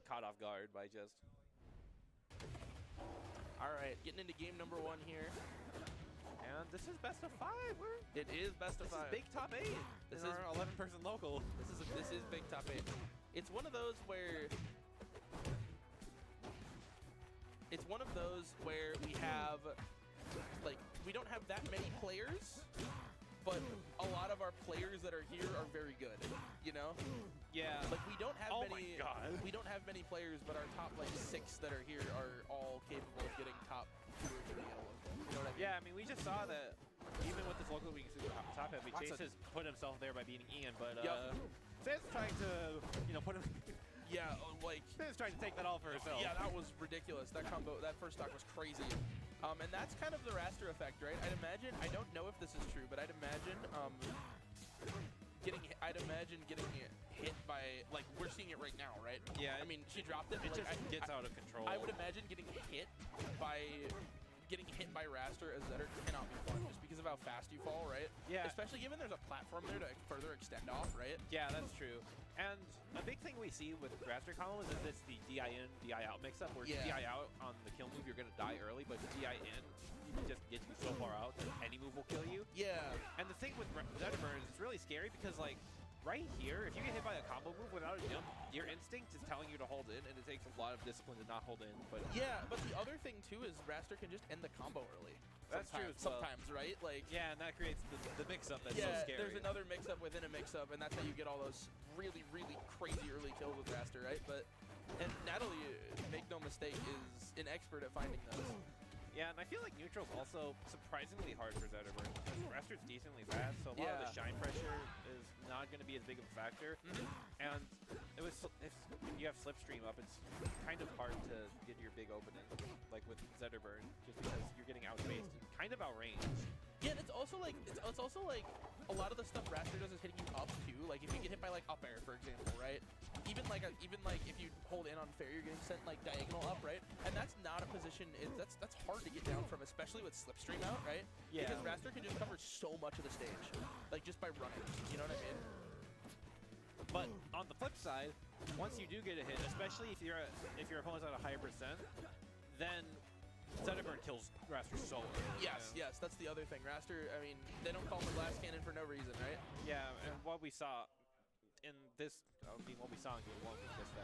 caught off guard by just. All right, getting into game number 1 here. And this is best of 5. It is best of 5. This is big top 8. This is our 11-person local. This is big top 8. It's one of those where we have like we don't have that many players, but a lot of our players that are here are very good. You know? Yeah. Like we don't have many. My God. We don't have many players, but our top like 6 that are here are all capable of getting top 2 or 3 in a local. You know what I mean? Yeah, I mean, we just saw that even with this local being super top heavy, Chase has put himself there by beating Ian, but Zed's trying to, put him. Yeah, like Zed's trying to take that all for herself. Yeah, that was ridiculous. That combo, that first stock was crazy. And that's kind of the Wrastor effect, right? I'd imagine. I don't know if this is true, but I'd imagine getting hit by, like, we're seeing it right now, right? Yeah. I mean, she dropped it. It like, just gets out of control. I would imagine getting hit by Wrastor as Zetter cannot be fun just because of how fast you fall, right? Yeah. Especially given there's a platform there to further extend off, right? Yeah, that's true. And a big thing we see with Wrastor combos is it's the DI in, DI out mix-up, where DI out on the kill move, you're going to die early, but DI in, you can just get you so far out that any move will kill you. Yeah. And the thing with Zetterburn is it's really scary because, like, right here, if you get hit by a combo move without a jump, your instinct is telling you to hold in, and it takes a lot of discipline to not hold in. But yeah, but the other thing too is Wrastor can just end the combo early. That's true. Sometimes, right? Like yeah, and that creates the mix-up that's so scary. There's another mix-up within a mix-up, and that's how you get all those really, really crazy early kills with Wrastor, right? And Natalie, make no mistake, is an expert at finding those. Yeah, and I feel like neutral's also surprisingly hard for Zetterburn because Wrastor's decently fast, so a lot of the shine pressure is not going to be as big of a factor. And if you have Slipstream up, it's kind of hard to get your big opening, like with Zetterburn, just because you're getting outspaced and kind of outranged. Yeah, and it's also like a lot of the stuff Wrastor does is hitting you up too. Like if you get hit by like up air, for example, right? Even like if you hold in on fair, you're getting sent like diagonal up, right? And that's not a position. That's hard to get down from, especially with Slipstream out, right? Yeah. Because Wrastor can just cover so much of the stage, like just by running. You know what I mean? But on the flip side, once you do get a hit, especially if your opponent's at a higher percent, then Zetterburn kills Wrastor so early. Yes, yes, that's the other thing. Wrastor, I mean, they don't call him a glass cannon for no reason, right? Yeah, and what we saw in this, what we saw in game 1 was just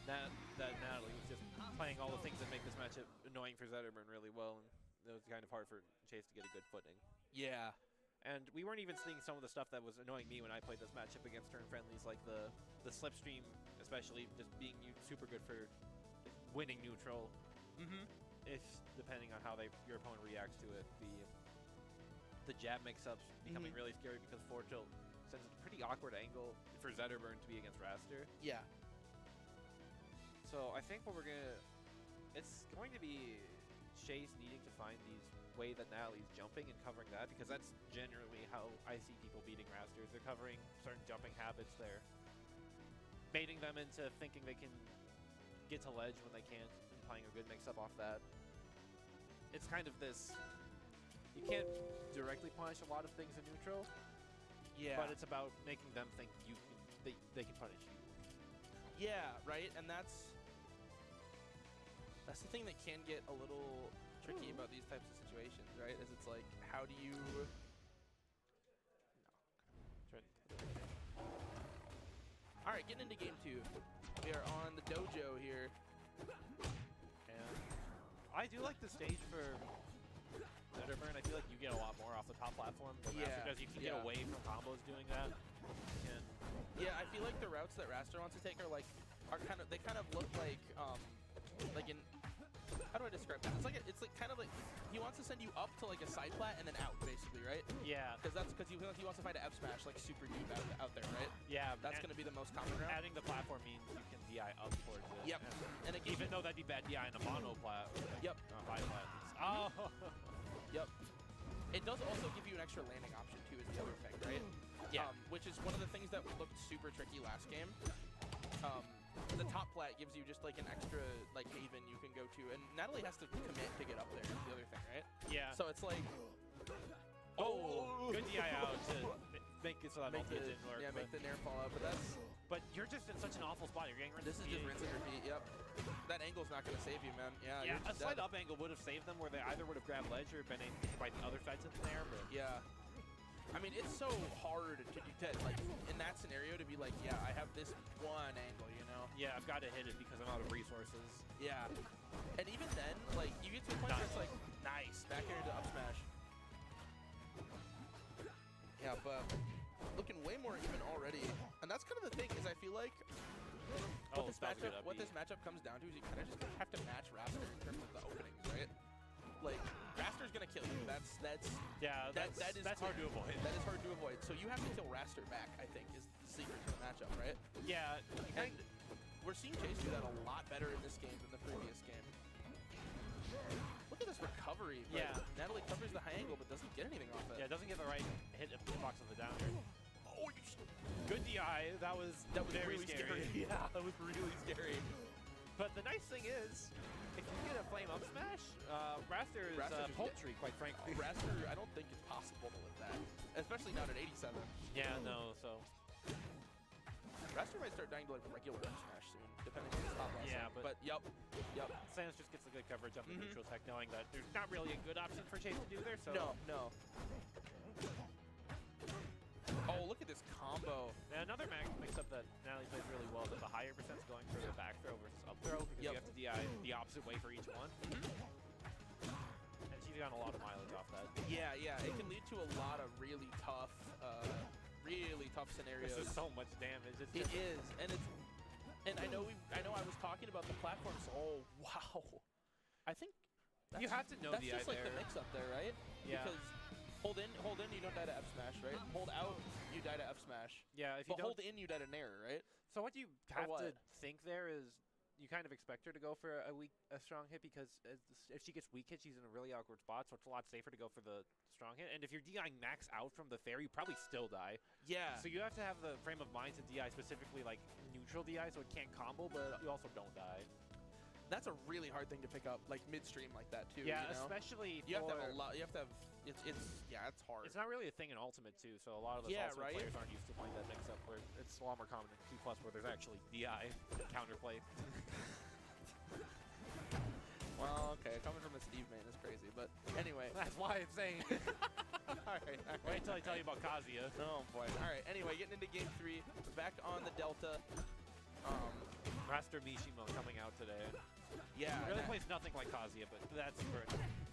that Natalie was just playing all the things that make this matchup annoying for Zetterburn really well, and it was kind of hard for Chase to get a good footing. Yeah. And we weren't even seeing some of the stuff that was annoying me when I played this matchup against turn friendlies, like the Slipstream, especially just being super good for winning neutral. If depending on how your opponent reacts to it, the jab mix-ups becoming really scary because forward tilt sends a pretty awkward angle for Zetterburn to be against Wrastor. Yeah. So I think it's going to be Chase needing to find these way that Natalie's jumping and covering that, because that's generally how I see people beating Wrastors. They're covering certain jumping habits. They're baiting them into thinking they can get to ledge when they can't, and playing a good mix-up off that. It's kind of this, you can't directly punish a lot of things in neutral, but it's about making them think they can punish you. Yeah, right, and that's the thing that can get a little tricky about these types of situations, right? Is it's like, how do you? All right, getting into game 2. We are on the dojo here, and I do like the stage for Zetterburn. I feel like you get a lot more off the top platform because you can get away from combos doing that. Yeah, I feel like the routes that Wrastor wants to take are kind of look like in, how do I describe that? It's like kind of like he wants to send you up to like a side plat and then out, basically, right? Yeah. Because he wants to find an F smash like super deep out there, right? Yeah. That's going to be the most common route. Adding the platform means you can DI up towards it. Yep. And it even though that'd be bad DI in a mono plat. Yep. Bi plat. Oh. Yep. It does also give you an extra landing option too, is the other thing, right? Yeah. Which is one of the things that looked super tricky last game. The top plat gives you just like an extra like haven you can go to, and Natalie has to commit to get up there. Is the other thing, right? Yeah. So it's like, good DI out to make it so that multi didn't work. Yeah, make the nair fall out, but that's But you're just in such an awful spot. You're getting rid of This is just rinse and repeat. Yep. That angle's not going to save you, man. Yeah. Yeah, You're a slight up angle would have saved them, where they either would have grabbed ledge or been hit by the other sides of the air. But yeah. I mean, it's so hard to like in that scenario to be like, yeah, I have this one angle, you know? yeah, I've got to hit it because I'm out of resources. Yeah. And even then, like, you get to a point where it's like, nice, back here to up smash. Yeah, but looking way more even already. And that's kind of the thing, is I feel like what this matchup comes down to is you kind of just have to match Wrastor in terms of the openings, right? Like, Wrastor's gonna kill you. That's hard to avoid. That is hard to avoid. So you have to kill Wrastor back, I think, is the secret to the matchup, right? Yeah, And we're seeing Chase do that a lot better in this game than the previous game. Look at this recovery. Yeah. Natalie covers the high angle but doesn't get anything off it. yeah, it doesn't get the right hit box on the down air. Oh, Good DI. That was very really scary. Yeah, that was really scary. But the nice thing is, if you get a flame up smash, Wrastor is Wrastor just poultry, quite frankly. Wrastor, I don't think it's possible to live that, especially not at 87. Yeah, no. So Wrastor might start dying to like regular up smash soon, depending on his top last. Yeah, but yep. Sans just gets a good coverage up the neutral tech, knowing that there's not really a good option for Chase to do there. So No. Oh, look at this combo. And another mix-up that Natalie plays really well is that the higher percent's going for the back throw versus up throw, because you have to DI the opposite way for each one. And she's gotten a lot of mileage off that. Yeah, it can lead to a lot of really tough scenarios. This is so much damage. It is, and I know I was talking about the platforms. Oh wow, I think you have to know that's the just like the mix-up there, right? Yeah. Because hold in, you don't die to F smash, right? Hold out, you die to F smash. Yeah, if you But don't. hold in, you die to nair, right? So what you have what? to think there is, you kind of expect her to go for a strong hit, because if she gets weak hit, she's in a really awkward spot, so it's a lot safer to go for the strong hit. And if you're DIing max out from the fair, you probably still die. Yeah. So you have to have the frame of mind to DI specifically like neutral DI, so it can't combo, but you also don't die. That's a really hard thing to pick up, like midstream like that too. Yeah, you know? especially You have to have a lot. You have to have. It's hard. It's not really a thing in Ultimate too, so a lot of the Ultimate players aren't used to playing that mix-up, where it's a lot more common in Q+, where there's actually DI counterplay. Well, okay, coming from a Steve main is crazy, but anyway. That's why I'm saying. All right. Wait until I tell you about Kazuya. Oh boy. All right. Anyway, getting into game 3, back on the Delta. Wrastor Mishima coming out today. Yeah. Really plays nothing like Kazuya, but that's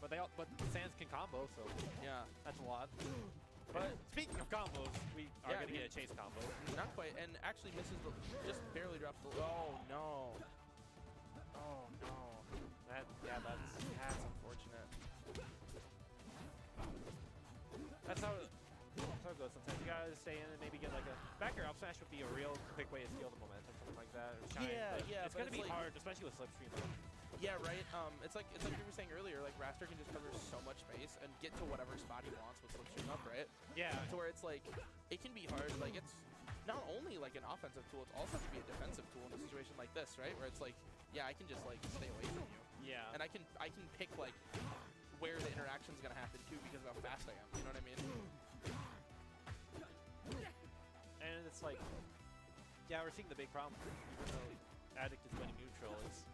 but Sans can combo, so yeah, that's a lot. But speaking of combos, we are going to get a Chase combo. Not quite, and actually misses the, just barely drops the. Oh no. Oh no. That's unfortunate. That's how it goes. Sometimes you gotta stay in and maybe get like a back air up smash would be a real quick way to steal the momentum, something like that. Or shine, Yeah. It's gonna be hard, especially with slipstream. Yeah, right. It's like we were saying earlier. Like Wrastor can just cover so much space and get to whatever spot he wants with slipstream up, right? Yeah. To where it's like it can be hard. Like it's not only like an offensive tool, it's also to be a defensive tool in a situation like this, right? Where it's like, yeah, I can just like stay away from you. Yeah. And I can pick like where the interaction's gonna happen too because of how fast I am. You know what I mean? And it's like, yeah, we're seeing the big problem. Even though ADDICT is winning neutral, is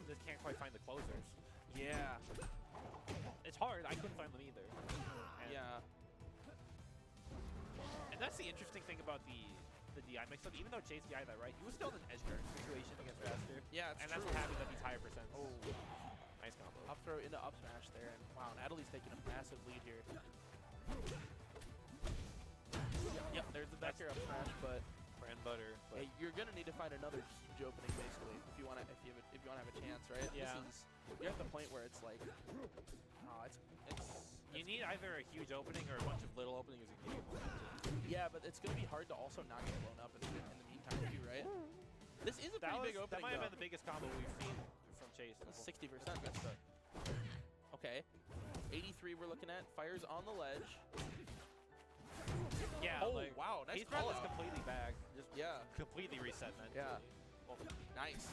just can't quite find the closers. Yeah. It's hard. I couldn't find them either. And Yeah. And that's the interesting thing about the DI mix-up. Even though Chase DI that right, he was still in an edge guard situation against Wrastor. Yeah, it's and true. that's what happens at these higher percents. Oh. Nice combo. Up throw into up smash there, and wow, Natalie's taking a massive lead here. Yep, there's the back air up smash, but Bread and butter. But hey, you're gonna need to find another huge opening basically if you want to have a chance, right? Yeah. You're at the point where it's like, you need either a huge opening or a bunch of little openings to give you momentum. Yeah, but it's gonna be hard to also not get blown up in the meantime too, right? This is a pretty big opening. That might have been the biggest combo we've seen from Chase. 60%. That's the. Okay. 83 we're looking at. Fires on the ledge. Yeah. Oh, like, wow. Nice he's brought call this out. completely back. Just Yeah. completely reset mentally. Yeah. Well, Nice.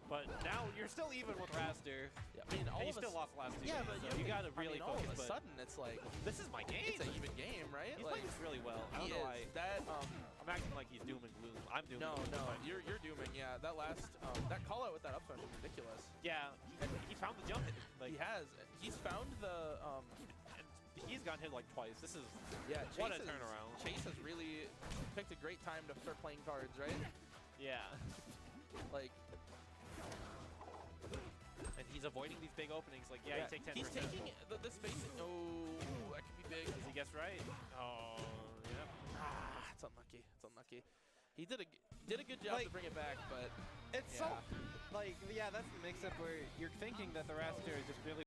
but now you're still even with Wrastor. Yeah, I mean, all And you of still lost the last two Yeah, games, but so you gotta really all focus. of a But sudden, it's like this is my game. it's an even game, right? He's like, playing this really well. I don't he know is. why. That I'm I'm acting like he's doom and gloom. I'm doom and gloom. No, you're dooming. Yeah, that last that call out with that up smash was ridiculous. Yeah, he found the jump hit. Like, He has. He's found the. and he's gotten hit like twice. This is what a turnaround. Chase has really picked a great time to start playing cards, right? Yeah. Like. And he's avoiding these big openings. Like, yeah, you take 10%. He's taking the space. Oh, that could be big. Does he guess right? Oh, yep. Ah, it's unlucky. It's unlucky. He did a good job to bring it back, but it's so like, yeah, that's the mix-up where you're thinking that the Wrastor is just really